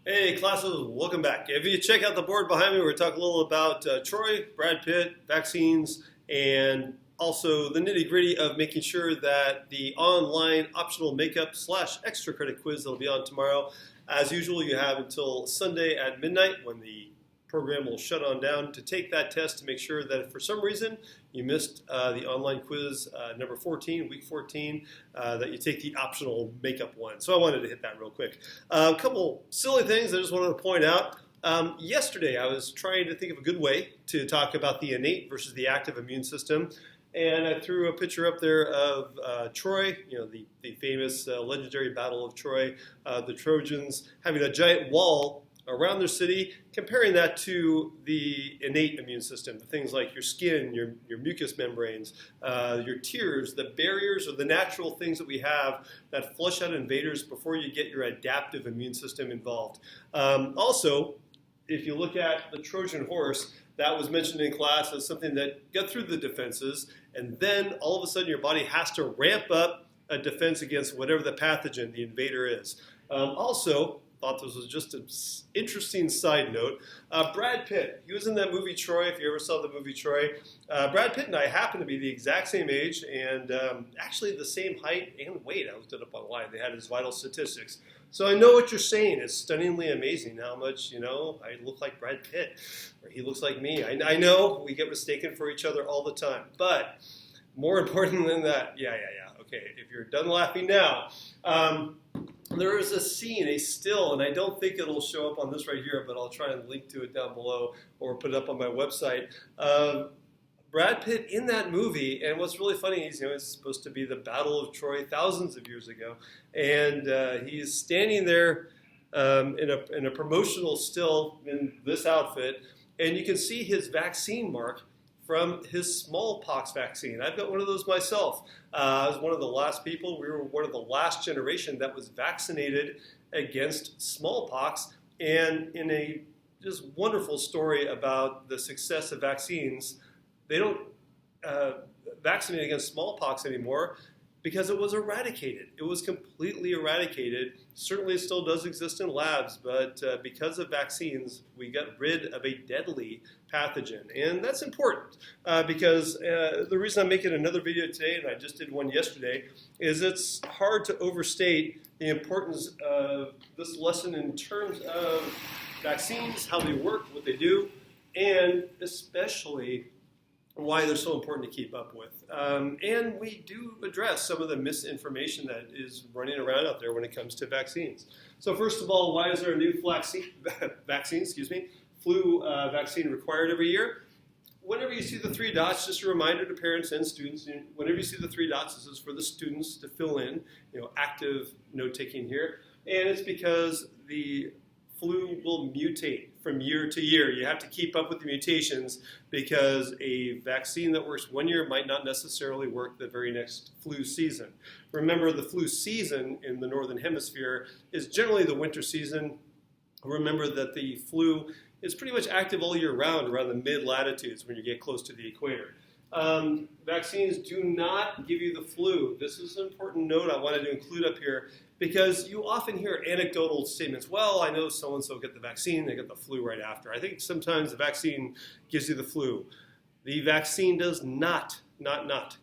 Hey, classes, welcome back. If you check out the board behind me, we're talking a little about Troy, Brad Pitt, vaccines, and also the nitty gritty of making sure that the online optional makeup slash extra credit quiz that'll be on tomorrow. As usual, you have until Sunday at midnight when the program will shut on down to take that test to make sure that if for some reason you missed the online quiz number 14, week 14, that you take the optional makeup one. So I wanted to hit that real quick. A couple silly things I just wanted to point out. Yesterday I was trying to think of a good way to talk about the innate versus the active immune system. And I threw a picture up there of Troy, the famous legendary Battle of Troy, the Trojans having a giant wall around their city, comparing that to the innate immune system, the things like your skin, your mucous membranes, your tears, the barriers or the natural things that we have that flush out invaders before you get your adaptive immune system involved. Also, if you look at the Trojan horse, that was mentioned in class as something that got through the defenses, and then all of a sudden your body has to ramp up a defense against whatever the pathogen, the invader is. Also, thought this was just an interesting side note. Brad Pitt, he was in that movie Troy, if you ever saw the movie Troy. Brad Pitt and I happen to be the exact same age and actually the same height and weight. I looked it up online. They had his vital statistics. So I know what you're saying. It's stunningly amazing how much, I look like Brad Pitt or he looks like me. I know we get mistaken for each other all the time. But more important than that, yeah. Okay, if you're done laughing now, there is a scene, a still, and I don't think it'll show up on this right here, but I'll try and link to it down below or put it up on my website. Brad Pitt in that movie, and what's really funny is, it's supposed to be the Battle of Troy thousands of years ago, and he's standing there in a promotional still in this outfit, and you can see his vaccine mark from his smallpox vaccine. I've got one of those myself. I was one of the last people. We were one of the last generation that was vaccinated against smallpox. And in a just wonderful story about the success of vaccines, they don't vaccinate against smallpox anymore because it was eradicated. It was completely eradicated. Certainly it still does exist in labs, but because of vaccines, we got rid of a deadly pathogen. And that's important because the reason I'm making another video today, and I just did one yesterday, is it's hard to overstate the importance of this lesson in terms of vaccines, how they work, what they do, and especially why they're so important to keep up with. And we do address some of the misinformation that is running around out there when it comes to vaccines. So first of all, why is there a new flu vaccine required every year? Whenever you see the three dots, just a reminder to parents and students, whenever you see the three dots, this is for the students to fill in, active note-taking here. And it's because the flu will mutate from year to year. You have to keep up with the mutations because a vaccine that works one year might not necessarily work the very next flu season. Remember, the flu season in the Northern Hemisphere is generally the winter season. Remember that the flu is pretty much active all year round around the mid-latitudes when you get close to the equator. Vaccines do not give you the flu. This is an important note I wanted to include up here because you often hear anecdotal statements. Well, I know so-and-so get the vaccine, they get the flu right after. I think sometimes the vaccine gives you the flu. The vaccine does not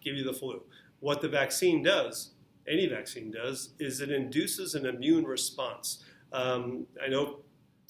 give you the flu. What the vaccine does, any vaccine does, is it induces an immune response. I know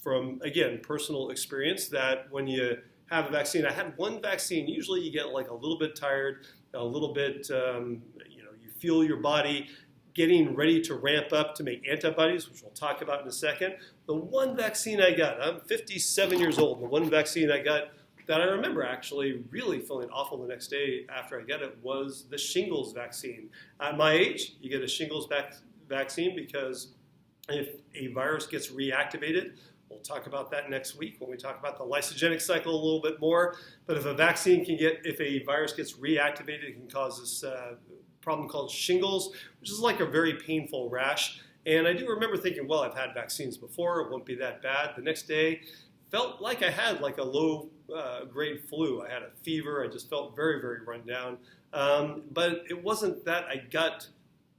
from, again, personal experience that when you have a vaccine, I had one vaccine, usually you get like a little bit tired, a little bit, you feel your body getting ready to ramp up to make antibodies, which we'll talk about in a second. The one vaccine I got, I'm 57 years old, the one vaccine I got that I remember actually really feeling awful the next day after I got it was the shingles vaccine. At my age, you get a shingles vaccine because if a virus gets reactivated, we'll talk about that next week when we talk about the lysogenic cycle a little bit more. But if a virus gets reactivated, it can cause this problem called shingles, which is like a very painful rash. And I do remember thinking, well, I've had vaccines before, it won't be that bad. The next day, felt like I had like a low grade flu. I had a fever. I just felt very, very run down. But it wasn't that I got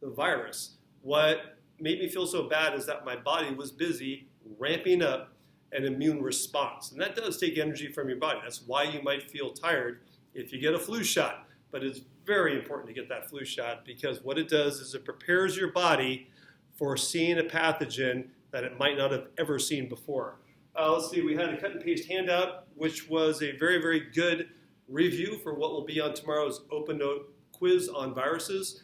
the virus. What made me feel so bad is that my body was busy ramping up an immune response. And that does take energy from your body. That's why you might feel tired if you get a flu shot. But it's very important to get that flu shot, because what it does is it prepares your body for seeing a pathogen that it might not have ever seen before. Let's see, we had a cut and paste handout, which was a very, very good review for what will be on tomorrow's Open Note quiz on viruses.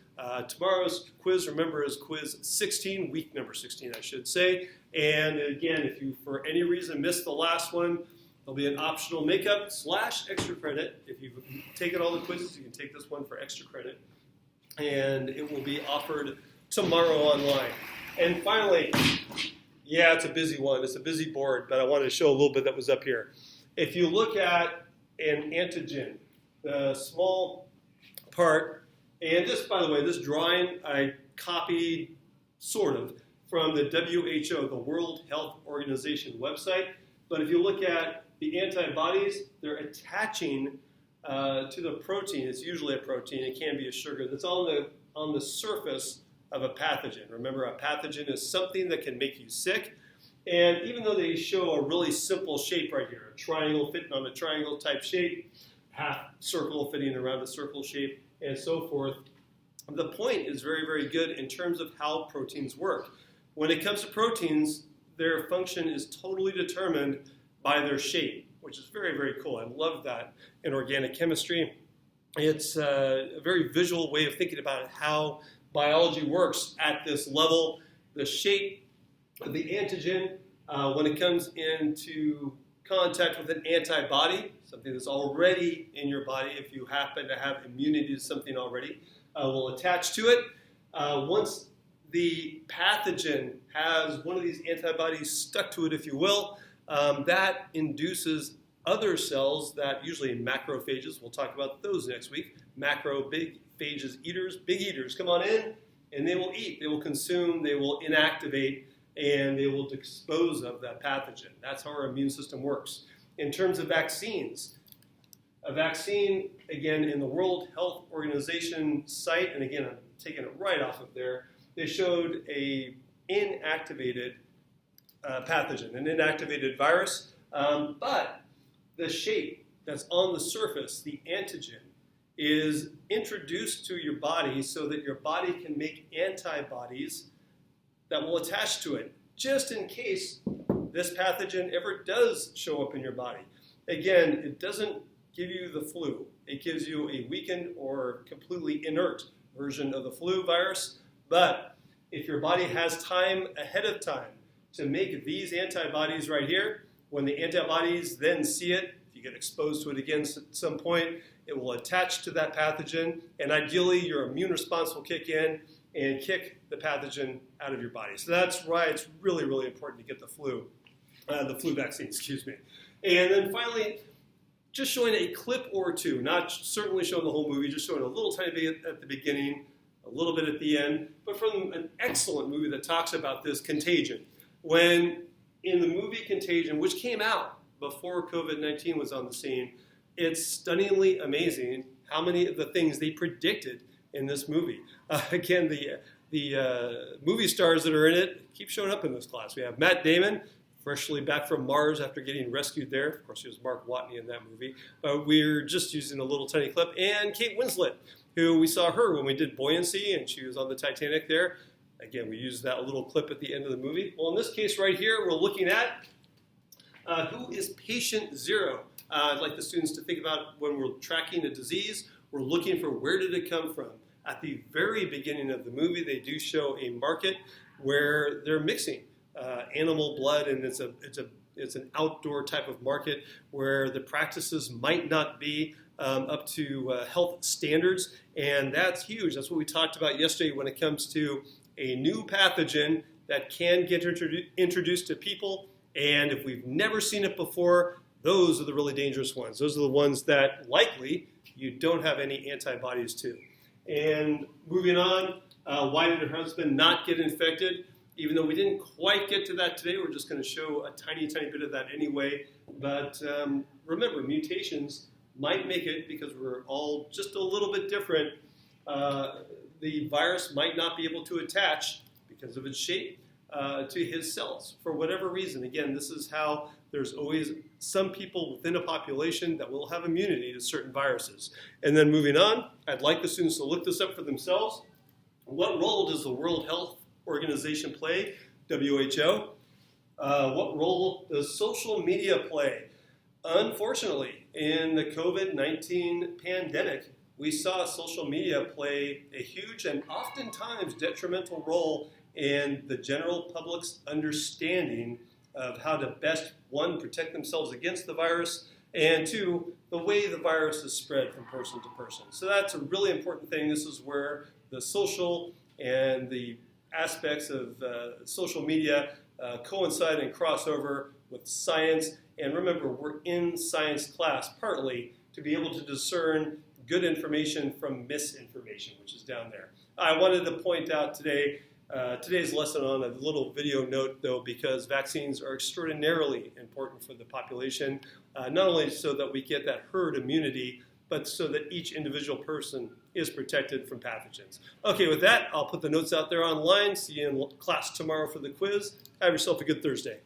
Tomorrow's quiz, remember, is quiz 16, week number 16, I should say. And again, if you, for any reason, missed the last one, there'll be an optional makeup / extra credit. If you've taken all the quizzes, you can take this one for extra credit. And it will be offered tomorrow online. And finally, yeah, it's a busy one. It's a busy board, but I wanted to show a little bit that was up here. If you look at an antigen, the small part, and this, by the way, this drawing I copied, sort of, from the WHO, the World Health Organization website. But if you look at the antibodies, they're attaching to the protein. It's usually a protein. It can be a sugar that's on the surface of a pathogen. Remember, a pathogen is something that can make you sick. And even though they show a really simple shape right here, a triangle fitting on a triangle type shape, half circle fitting around a circle shape, and so forth, the point is very, very good in terms of how proteins work. When it comes to proteins, their function is totally determined by their shape, which is very, very cool. I love that in organic chemistry. It's a very visual way of thinking about how biology works at this level. The shape of the antigen, when it comes into contact with an antibody, something that's already in your body, if you happen to have immunity to something already, will attach to it. Once the pathogen has one of these antibodies stuck to it, if you will, that induces other cells that usually macrophages, we'll talk about those next week, macro, big phages, eaters, big eaters, come on in, and they will eat, they will consume, they will inactivate, and they will dispose of that pathogen. That's how our immune system works. In terms of vaccines, a vaccine, again, in the World Health Organization site, and again, I'm taking it right off of there, they showed a inactivated pathogen, an inactivated virus, but the shape that's on the surface, the antigen, is introduced to your body so that your body can make antibodies that will attach to it, just in case this pathogen ever does show up in your body. Again, it doesn't give you the flu. It gives you a weakened or completely inert version of the flu virus. But if your body has time ahead of time to make these antibodies right here, when the antibodies then see it, if you get exposed to it again at some point, it will attach to that pathogen, and ideally your immune response will kick in and kick the pathogen out of your body. So that's why it's really, really important to get the flu vaccine, excuse me. And then finally, just showing a clip or two, not certainly showing the whole movie, just showing a little tiny bit at the beginning, a little bit at the end, but from an excellent movie that talks about this, Contagion. When in the movie Contagion, which came out before COVID-19 was on the scene, it's stunningly amazing how many of the things they predicted in this movie. Again, the movie stars that are in it keep showing up in this class. We have Matt Damon, freshly back from Mars after getting rescued there. Of course, he was Mark Watney in that movie. We're just using a little tiny clip. And Kate Winslet, who we saw her when we did Buoyancy, and she was on the Titanic there. Again, we used that little clip at the end of the movie. Well, in this case right here, we're looking at who is patient zero. I'd like the students to think about when we're tracking a disease, we're looking for where did it come from. At the very beginning of the movie, they do show a market where they're mixing animal blood, and it's an outdoor type of market where the practices might not be up to health standards, and that's huge. That's what we talked about yesterday when it comes to a new pathogen that can get introduced to people, and if we've never seen it before, those are the really dangerous ones. Those are the ones that likely you don't have any antibodies to. And moving on, why did her husband not get infected? Even though we didn't quite get to that today, we're just going to show a tiny, tiny bit of that anyway. But remember, mutations might make it, because we're all just a little bit different, the virus might not be able to attach because of its shape. to his cells for whatever reason. Again, this is how there's always some people within a population that will have immunity to certain viruses. And then moving on, I'd like the students to look this up for themselves. What role does the World Health Organization play, WHO? What role does social media play? Unfortunately, in the COVID-19 pandemic, we saw social media play a huge and oftentimes detrimental role in the general public's understanding of how to best, one, protect themselves against the virus, and two, the way the virus is spread from person to person. So that's a really important thing. This is where the social and the aspects of social media coincide and cross over with science. And remember, we're in science class partly to be able to discern good information from misinformation, which is down there. I wanted to point out today's lesson on a little video note, though, because vaccines are extraordinarily important for the population, not only so that we get that herd immunity, but so that each individual person is protected from pathogens. Okay, with that, I'll put the notes out there online. See you in class tomorrow for the quiz. Have yourself a good Thursday.